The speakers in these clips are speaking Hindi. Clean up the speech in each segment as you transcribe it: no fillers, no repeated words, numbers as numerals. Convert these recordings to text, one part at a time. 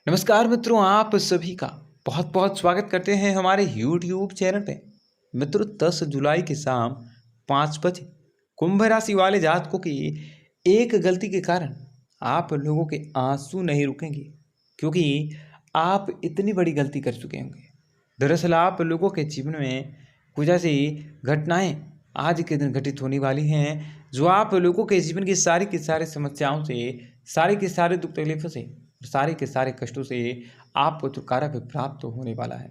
नमस्कार मित्रों, आप सभी का बहुत बहुत स्वागत करते हैं हमारे YouTube चैनल पे। मित्रों, 10 जुलाई की शाम 5 बजे कुंभ राशि वाले जातकों की एक गलती के कारण आप लोगों के आंसू नहीं रुकेंगे, क्योंकि आप इतनी बड़ी गलती कर चुके होंगे। दरअसल आप लोगों के जीवन में कुछ ऐसी घटनाएं आज के दिन घटित होने वाली हैं, जो आप लोगों के जीवन की सारी समस्याओं से, सारे के सारे दुख तकलीफों से, सारे के सारे कष्टों से आपको छुटकारा भी प्राप्त होने वाला है।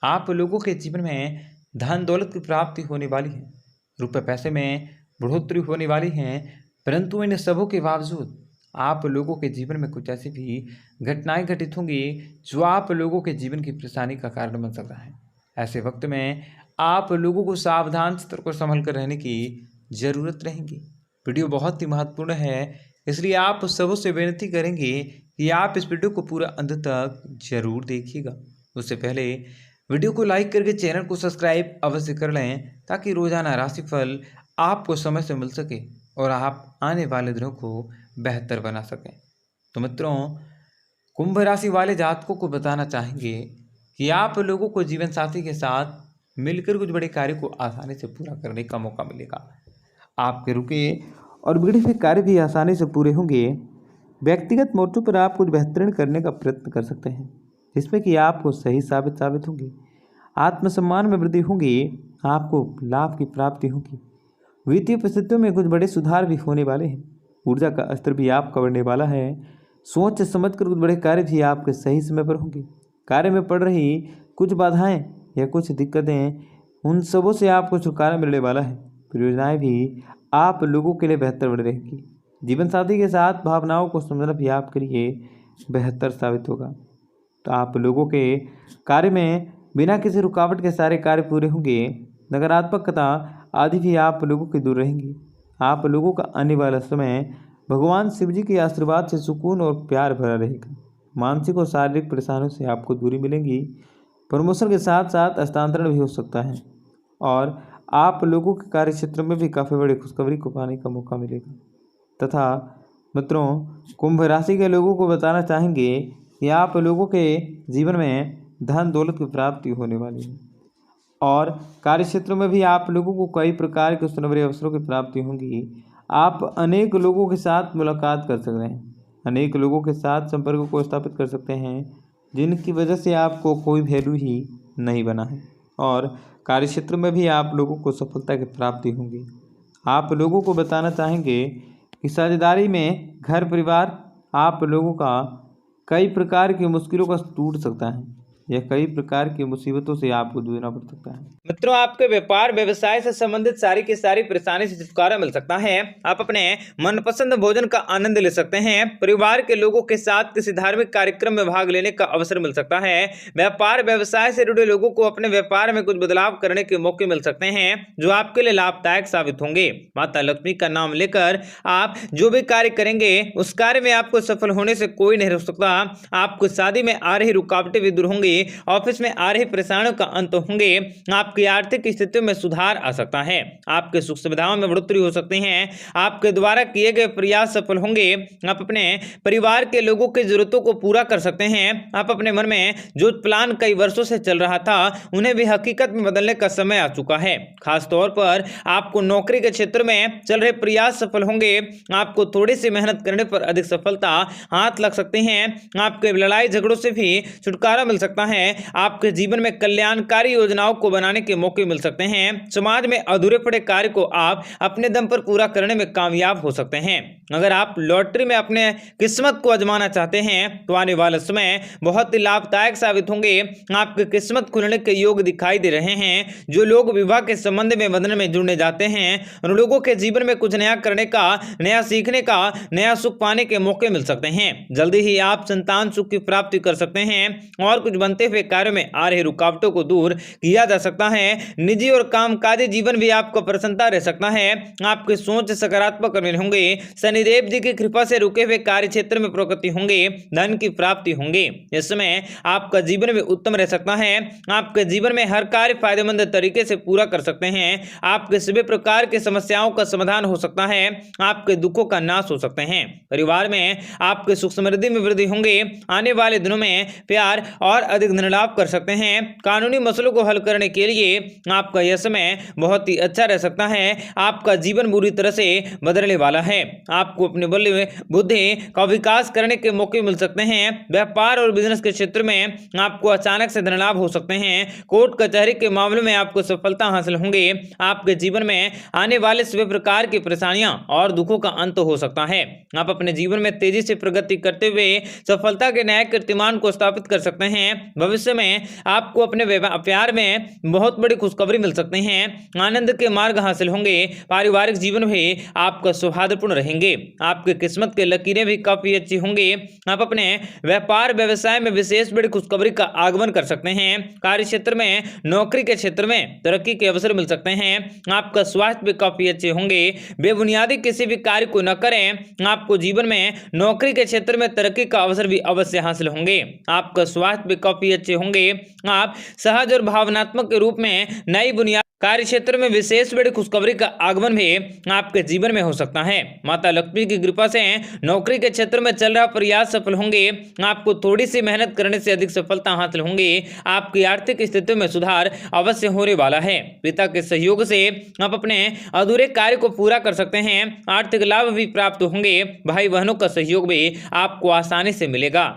आप लोगों के जीवन में धन दौलत की प्राप्ति होने वाली है, रुपए पैसे में बढ़ोतरी होने वाली है। परंतु इन सबों के बावजूद आप लोगों के जीवन में कुछ ऐसी भी घटनाएं घटित होंगी, जो आप लोगों के जीवन की परेशानी का कारण बन सकता है। ऐसे वक्त में आप लोगों को सावधान सतर्क और संभल कर रहने की जरूरत रहेगी। वीडियो बहुत ही महत्वपूर्ण है, इसलिए आप सबों से विनती करेंगे कि आप इस वीडियो को पूरा अंत तक जरूर देखिएगा। उससे पहले वीडियो को लाइक करके चैनल को सब्सक्राइब अवश्य कर लें, ताकि रोजाना राशिफल आपको समय से मिल सके और आप आने वाले दिनों को बेहतर बना सकें। तो मित्रों, कुंभ राशि वाले जातकों को बताना चाहेंगे कि आप लोगों को जीवन साथी के साथ मिलकर कुछ बड़े कार्य को आसानी से पूरा करने का मौका मिलेगा। आपके रुके और बिगड़े हुए कार्य भी आसानी से पूरे होंगे। व्यक्तिगत मोर्चों पर आप कुछ बेहतरीन करने का प्रयत्न कर सकते हैं, जिसमें कि आपको सही साबित होंगे। आत्मसम्मान में वृद्धि होगी, आपको लाभ की प्राप्ति होगी। वित्तीय परिस्थितियों में कुछ बड़े सुधार भी होने वाले हैं। ऊर्जा का स्तर भी आपका बढ़ने वाला है। सोच समझ कर कुछ बड़े कार्य भी आपके सही समय पर होंगे। कार्य में पड़ रही कुछ बाधाएं या कुछ दिक्कतें, उन सबों से आपको छुटकारा मिलने वाला है। परियोजनाएं भी आप लोगों के लिए बेहतर बनी रहेंगी। जीवन साथी के साथ भावनाओं को समझना भी आपके लिए बेहतर साबित होगा। तो आप लोगों के कार्य में बिना किसी रुकावट के सारे कार्य पूरे होंगे। नकारात्मकता आदि भी आप लोगों की दूर रहेंगी। आप लोगों का आने वाला समय भगवान शिव जी के आशीर्वाद से सुकून और प्यार भरा रहेगा। मानसिक और शारीरिक परेशानियों से आपको दूरी मिलेगी। प्रमोशन के साथ साथ स्थानांतरण भी हो सकता है और आप लोगों के कार्य क्षेत्र में भी काफ़ी बड़ी खुशखबरी को पाने का मौका मिलेगा। तथा मित्रों, कुंभ राशि के लोगों को बताना चाहेंगे कि आप लोगों के जीवन में धन दौलत की प्राप्ति होने वाली है और कार्य क्षेत्र में भी आप लोगों को कई प्रकार के सुनहरे अवसरों की प्राप्ति होंगी। आप अनेक लोगों के साथ मुलाकात कर सकते हैं, अनेक लोगों के साथ संपर्क को स्थापित कर सकते हैं, जिनकी वजह से आपको कोई वैल्यू ही नहीं बना है और कार्य क्षेत्र में भी आप लोगों को सफलता की प्राप्ति होगी। आप लोगों को बताना चाहेंगे कि साझेदारी में घर परिवार आप लोगों का कई प्रकार की मुश्किलों का टूट सकता है या कई प्रकार की मुसीबतों से आपको जूझना पड़ सकता है। मित्रों, आपके व्यापार व्यवसाय से संबंधित सारी की सारी परेशानी से छुटकारा मिल सकता है। आप अपने मनपसंद भोजन का आनंद ले सकते हैं। परिवार के लोगों के साथ किसी धार्मिक कार्यक्रम में भाग लेने का अवसर मिल सकता है। व्यापार व्यवसाय से जुड़े लोगों को अपने व्यापार में कुछ बदलाव करने के मौके मिल सकते हैं, जो आपके लिए लाभदायक साबित होंगे। माता लक्ष्मी का नाम लेकर आप जो भी कार्य करेंगे, उस कार्य में आपको सफल होने से कोई नहीं रोक सकता। आपको शादी में आ रही रुकावटें भी दूर होंगी। ऑफिस में आ रही परेशानियों का अंत होंगे। आपकी आर्थिक स्थितियों में सुधार आ सकता है। आपके सुख सुविधाओं में बढ़ोतरी हो सकती है। आपके द्वारा किए गए प्रयास सफल होंगे। आप अपने परिवार के लोगों की जरूरतों को पूरा कर सकते हैं। आप अपने मन में जो प्लान कई वर्षों से चल रहा था, उन्हें भी हकीकत में बदलने का समय आ चुका है। खास तौर पर आपको नौकरी के क्षेत्र में चल रहे प्रयास सफल होंगे। आपको थोड़ी सी मेहनत करने पर अधिक सफलता हाथ लग सकती है। आपके लड़ाई झगड़ों से भी छुटकारा मिल सकता है। आपके जीवन में कल्याणकारी योजनाओं को बनाने के मौके मिल सकते हैं। समाज में अधूरे पड़े कार्य को आप अपने दम पर पूरा करने में कामयाब हो सकते हैं। अगर आप लॉटरी में अपने किस्मत को आजमाना चाहते हैं, तो आने वाला समय बहुत ही लाभदायक साबित होंगे। आपकी किस्मत खुलने के योग दिखाई दे रहे हैं। जो लोग विवाह के संबंध में बंधन में जुड़ने जाते हैं, उन लोगों के जीवन में कुछ नया करने का, नया सीखने का, नया सुख पाने के मौके मिल सकते हैं। जल्दी ही आप संतान सुख की प्राप्ति कर सकते हैं और कुछ बनते हुए कार्यों में आ रही रुकावटों को दूर किया जा सकता है। निजी और कामकाजी जीवन भी आपको प्रसन्नता रह सकता है। आपकी सोच सकारात्मक होंगे। शनि शनिदेव जी की कृपा से रुके हुए कार्य क्षेत्र में प्रगति होंगे, धन की प्राप्ति होंगे। इस समय आपका जीवन भी उत्तम रह सकता है। आपके जीवन में हर कार्य फायदेमंद तरीके से पूरा कर सकते हैं। आपके सभी प्रकार की समस्याओं का समाधान हो सकता है। आपके दुखों का नाश हो सकते हैं। परिवार में आपके सुख समृद्धि में वृद्धि होंगे। आने वाले दिनों में प्यार और अधिक धन लाभ कर सकते हैं। कानूनी मसलों को हल करने के लिए आपका यह समय बहुत ही अच्छा रह सकता है। आपका जीवन बुरी तरह से बदलने वाला है। आपको अपने बल बुद्धि का विकास करने के मौके मिल सकते हैं। व्यापार और बिजनेस के क्षेत्र में आपको अचानक से धन लाभ हो सकते हैं। कोर्ट कचहरी के मामलों में आपको सफलता हासिल होंगे। आपके जीवन में आने वाले सभी प्रकार की परेशानियां और दुखों का अंत हो सकता है। आप अपने जीवन में तेजी से प्रगति करते हुए सफलता के नए कीर्तिमान को स्थापित कर सकते हैं। भविष्य में आपको अपने प्यार में बहुत बड़ी खुशखबरी मिल सकती है। आनंद के मार्ग हासिल होंगे। पारिवारिक जीवन में आपका सौहार्दपूर्ण रहेंगे। आपकी किस्मत के लकीरें भी काफी अच्छी होंगी। आप अपने व्यापार व्यवसाय में विशेष बड़ी खुशखबरी का आगमन कर सकते हैं। कार्य क्षेत्र में, नौकरी के क्षेत्र में तरक्की के अवसर मिल सकते हैं। आपका स्वास्थ्य भी काफी अच्छे होंगे। बेबुनियादी किसी भी कार्य को न करें। आपको जीवन में नौकरी के क्षेत्र में तरक्की का अवसर भी अवश्य हासिल होंगे। आपका स्वास्थ्य भी काफी अच्छे होंगे। आप सहज और भावनात्मक के रूप में नई बुनियाद कार्य क्षेत्र में विशेष बड़ी खुशखबरी का आगमन भी आपके जीवन में हो सकता है। माता लक्ष्मी की कृपा से नौकरी के क्षेत्र में चल रहा प्रयास सफल होंगे। आपको थोड़ी सी मेहनत करने से अधिक सफलता हासिल होंगी। आपकी आर्थिक स्थिति में सुधार अवश्य होने वाला है। पिता के सहयोग से आप अपने अधूरे कार्य को पूरा कर सकते हैं। आर्थिक लाभ भी प्राप्त होंगे। भाई बहनों का सहयोग भी आपको आसानी से मिलेगा।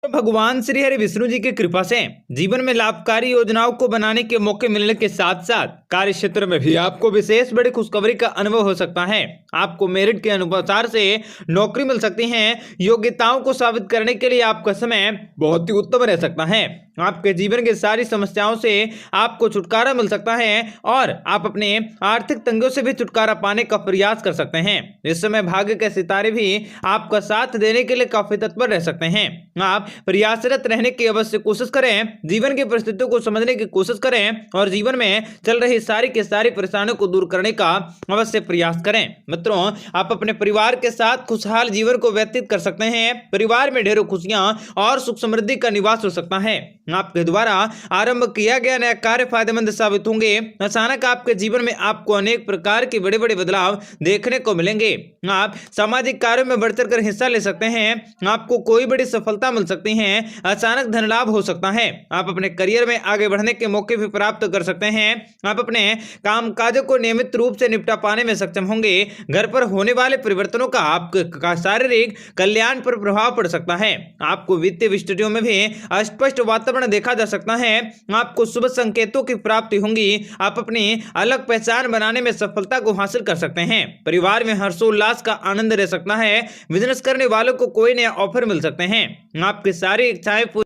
तो भगवान श्री हरि विष्णु जी की कृपा से जीवन में लाभकारी योजनाओं को बनाने के मौके मिलने के साथ साथ कार्य क्षेत्र में भी आपको विशेष बड़ी खुशखबरी का अनुभव हो सकता है। आपको मेरिट के अनुसार से नौकरी मिल सकती है। योग्यताओं को साबित करने के लिए आपका समय बहुत ही उत्तम रह सकता है। आपके जीवन की सारी समस्याओं से आपको छुटकारा मिल सकता है और आप अपने आर्थिक तंगियों से भी छुटकारा पाने का प्रयास कर सकते हैं। इस समय भाग्य के सितारे भी आपका साथ देने के लिए काफी तत्पर रह सकते हैं। आप प्रयासरत रहने की अवश्य कोशिश करें। जीवन की परिस्थितियों को समझने की कोशिश करें और जीवन में चल रही सारी की सारी परेशानियों को दूर करने का अवश्य प्रयास करें। मित्रों, आप अपने परिवार के साथ खुशहाल जीवन को व्यतीत कर सकते हैं। परिवार में ढेरों खुशियां और सुख समृद्धि का निवास हो सकता है। आपके द्वारा आरंभ किया गया नया कार्य फायदेमंद साबित होंगे। अचानक आपके जीवन में आपको अनेक प्रकार के बड़े बड़े बदलाव देखने को मिलेंगे। आप सामाजिक कार्यों में बढ़ चढ़कर हिस्सा ले सकते हैं। आपको कोई बड़ी सफलता मिल सकती है। अचानक धन लाभ हो सकता है। आप अपने करियर में आगे बढ़ने के मौके भी प्राप्त कर सकते हैं। आप अपने कामकाजों को नियमित रूप से निपटा पाने में सक्षम होंगे। घर पर होने वाले परिवर्तनों का आपके शारीरिक कल्याण पर प्रभाव पड़ सकता है। आपको वित्तीय स्थितियों में भी अस्पष्ट वातावरण देखा जा सकता है। आपको शुभ संकेतों की प्राप्ति होंगी। आप अपनी अलग पहचान बनाने में सफलता को हासिल कर सकते हैं। परिवार में हर्षोल्लास का आनंद रह सकता है। बिजनेस करने वालों को कोई नया ऑफर मिल सकते हैं। आपकी सारी इच्छाएं